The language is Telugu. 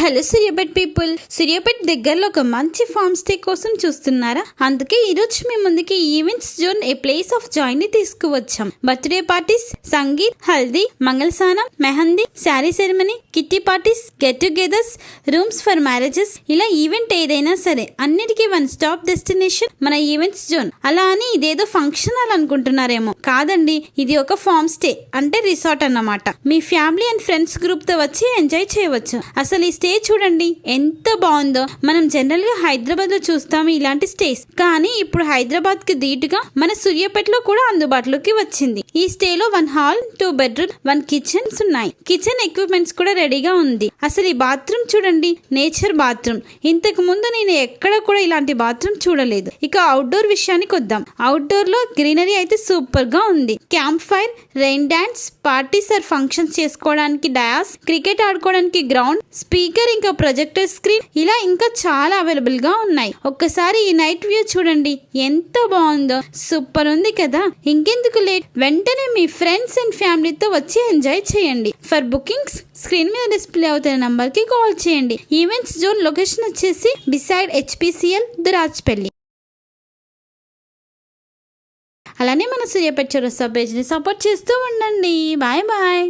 హలో సూర్యాపేట్ పీపుల్, సూర్యాపేట్ దగ్గరలో ఒక మంచి ఫార్మ్ స్టే కోసం చూస్తున్నారా? అందుకే ఈరోజు మీ ముందుకి events zone a place of joy ని తీసుకువచ్చాం. బర్త్డే పార్టీస్, సంగీత్, హల్దీ, మంగళస్నానం, mehndi, sari ceremony, kitty parties, get togethers, rooms for marriages, ఇలా ఈవెంట్ ఏదైనా సరే అన్నిటికీ వన్ స్టాప్ డెస్టినేషన్ మన ఈవెంట్స్ జోన్. అలా అని ఇదేదో ఫంక్షన్ హాల్ అనుకుంటున్నారేమో, కాదండి, ఇది ఒక ఫార్మ్ స్టే అంటే రిసార్ట్ అన్నమాట. మీ ఫ్యామిలీ అండ్ ఫ్రెండ్స్ గ్రూప్ తో వచ్చి ఎంజాయ్ చేయవచ్చు. అసలు ఈ స్టే చూడండి ఎంత బాగుందో. మనం జనరల్ గా హైదరాబాద్ లో చూస్తాము ఇలాంటి స్టేస్, కానీ ఇప్పుడు హైదరాబాద్ కి ధీటుగా మన సూర్యాపేటలో కూడా అందుబాటులోకి వచ్చింది. ఈ స్టే లో 1 హాల్, 2 బెడ్రూమ్, 1 కిచెన్స్ ఉన్నాయి. కిచెన్ ఎక్విప్మెంట్స్ కూడా రెడీగా ఉంది. అసలు ఈ బాత్రూమ్ చూడండి, నేచర్ బాత్రూమ్. ఇంతకు ముందు నేను ఎక్కడ కూడా ఇలాంటి బాత్రూమ్ చూడలేదు. ఇక అవుట్డోర్ విషయానికి వద్దాం. అవుట్డోర్ లో గ్రీనరీ అయితే సూపర్ గా ఉంది. Camp fire, rain dance, parties or functions చేసుకోవడానికి డయాస్, క్రికెట్ ఆడుకోవడానికి గ్రౌండ్, స్పీకర్, ఇంకా ప్రొజెక్టర్ స్క్రీన్, ఇలా ఇంకా చాలా అవైలబుల్ గా ఉన్నాయి. ఒక్కసారి ఈ నైట్ వ్యూ చూడండి ఎంత బాగుందో. సూపర్ ఉంది కదా. ఇంకెందుకు లేట్, వెంటనే మీ ఫ్రెండ్స్ అండ్ ఫ్యామిలీతో వచ్చి ఎంజాయ్ చేయండి. ఫర్ బుకింగ్స్ స్క్రీన్ మీద డిస్ప్లే అవుతున్న నంబర్ కి కాల్ చేయండి. ఈవెంట్స్ జోన్ లొకేషన్ వచ్చేసి బిసైడ్ HPCL దురాజ్పల్లి. అలానే మన సూర్యాపేట చౌరస్తా పేజ్ ని సపోర్ట్ చేస్తూ ఉండండి. Bye bye.